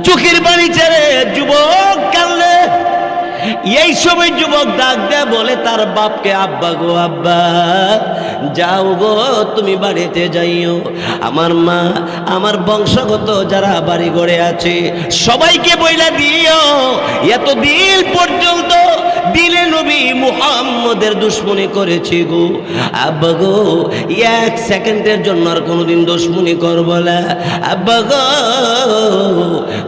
চোখের পানি ছেড়ে যুবক কাঁদলে। এই সময় যুবক ডাক দেয় বলে তার বাপকে, আব্বা গো আব্বা, যাও গো তুমি বাড়িতে যাইও, আমার মা আমার বংশগত যারা বাড়ি ঘরে আছে সবাইকে বইলা দিও এতদিন পর্যন্ত দিলে নবী মুহাম্মদের দুশ্মনী করেছি গো। আব্বা গো এক সেকেন্ডের জন্য আর কোনোদিন দুশ্মনী করব না। আব্বা গো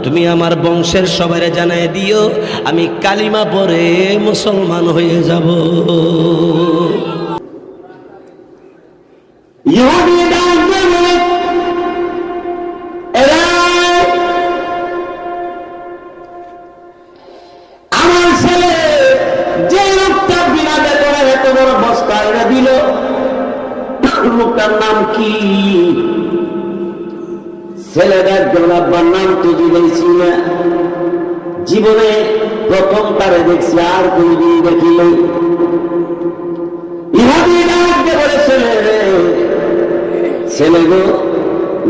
তুমি আমার বংশের সবাইরে জানাই দিও আমি কালিমা পড়ে মুসলমান হয়ে যাব। আমার ছেলে যে লোকটা বিনা বেতনে এত বড় বস্তা এনে দিল, লোকটার নাম কি? ছেলেটা একজন আব্বার নাম তো দিয়েছি না, জীবনে প্রথম তারে দেখছি, আর কোনদিন দেখি নাই। ছেলে গো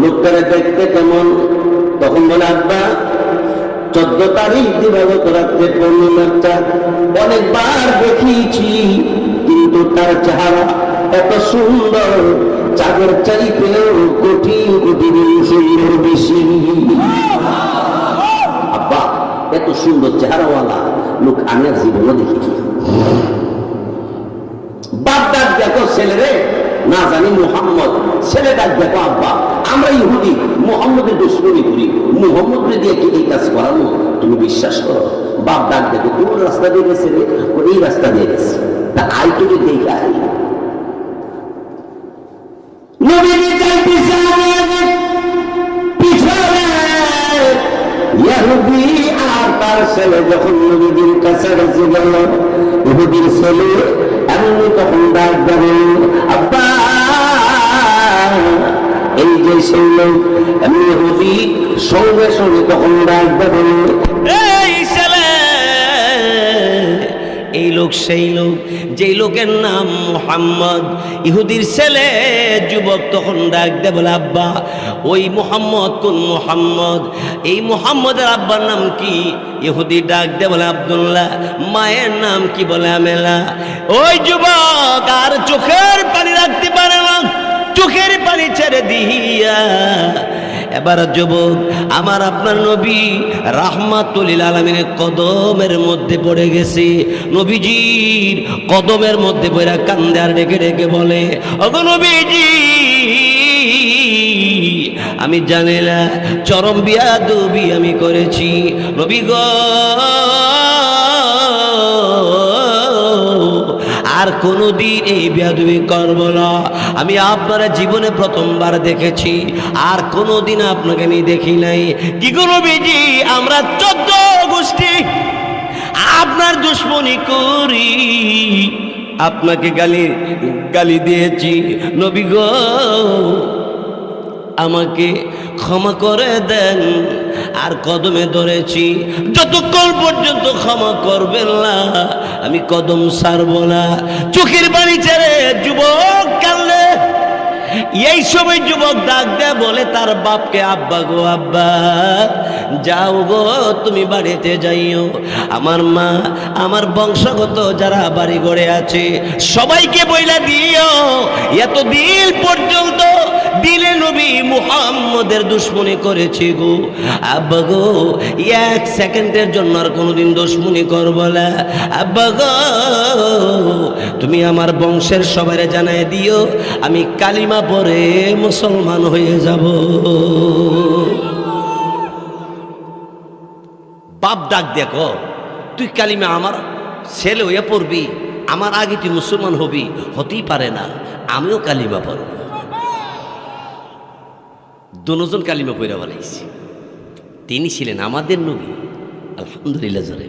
লোকটারে দেখতে কেমন? তখন বলে আব্বা 14 তারিখ দিবাগত রাত্রে পূর্ণিমাটা অনেকবার দেখিয়েছি, কিন্তু তার চেহারা এত সুন্দর, চাঁদের চাইতেও কোটি কোটি সুন্দর বেশি। আব্বা এত সুন্দর চেহারাওয়ালা লোক আমি আর জীবনে দেখিনি। বাপ ডাক দেখো ছেলেরে, না জানি মোহাম্মদ, ছেলে ডাক দেখো আব্বা আমরা ইহুদি, মোহাম্মদের দুশ্মনী করি, মোহাম্মদকে দিয়ে কি এই কাজ করানো তুমি বিশ্বাস করো? বাপ ডাক দেখো কোন রাস্তা দিয়ে গেছে রে? এই রাস্তা দিয়ে গেছে। তা আই তুমি দেখে আই নবীজি যাইতেছে পিছনে, ইহুদি আর তার ছেলে যখন নবীজির কাছাকাছি গেল, ইহুদির ছেলে এমনি তখন ডাক দেবে আব্বা, এই যে সেই লোক এমনি ইহুদি সঙ্গে সঙ্গে তখন ডাক দেবে এই ছেলে, এই লোক সেই লোক যেই লোকের নাম মুহাম্মদ। ইহুদির ছেলে যুবক তখন ডাক দে বলে আব্বা ওই মুহাম্মদ কোন মুহাম্মদ? এই মুহাম্মদের আব্বার নাম কি? ইহুদি ডাক দে বলে আব্দুল্লাহ। মায়ের নাম কি? বলে আমেলা। ওই যুবক আর চোখের পানি রাখতে পারে না, চোখের পানি ছেড়ে দিয়া এবার যুবক আমার আপনার নবী রাহমাতুল লিল আলামিনের কদমের মধ্যে পড়ে গেছে। নবীজির কদমের মধ্যে পড়ে কান্দে আর ডেকে ডেকে বলে ওগো নবীজি, আমি জানি না চরম বিয়াদবি আমি করেছি, নবী গো আর কোনদিন এই বেয়াদবি করব না। আমি আপনার জীবনে প্রথমবার দেখেছি, আর কোনদিন আপনাকে আমি দেখি নাই। কি গো নবীজি, আমরা 14 গোষ্ঠী আপনার দুশ্মনী করি, আপনাকে গালি দিয়েছি, নবী গো আমাকে ক্ষমা করে দেন। আর কদমে ধরেছি, যতক্ষণ পর্যন্ত ক্ষমা করবেন না আমি কদম ছাড়ব না। চোখের পানি ছেড়ে যুবক কাঁদলে। এই সময় যুবক ডাক দেয় বলে তার বাপকে, আব্বা গো আব্বা, যাও গো তুমি বাড়িতে যাইও, আমার মা আমার বংশগত যারা বাড়ি ঘরে আছে সবাইকে বইলা দিও এতদিন পর্যন্ত দিলে নবী মুহাম্মদের দুশ্মনী করেছি গো। আব্বা গো এক সেকেন্ডের জন্য আর কোনোদিন দুশ্মনী করব না। আব্বা গো তুমি আমার বংশের সবাইরে জানাই দিও আমি কালিমা পড়ে মুসলমান হয়ে যাব। বাপ ডাক দেখো, তুই কালিমা আমার ছেলে হয়ে পড়বি, আমার আগে তুই মুসলমান হবি? হতেই পারে না, আমিও কালিমা পড়ব। দুজন কালিমা পড়া বানাইছি, তিনি ছিলেন আমাদের নবী। আলহামদুলিল্লাহ জোরে।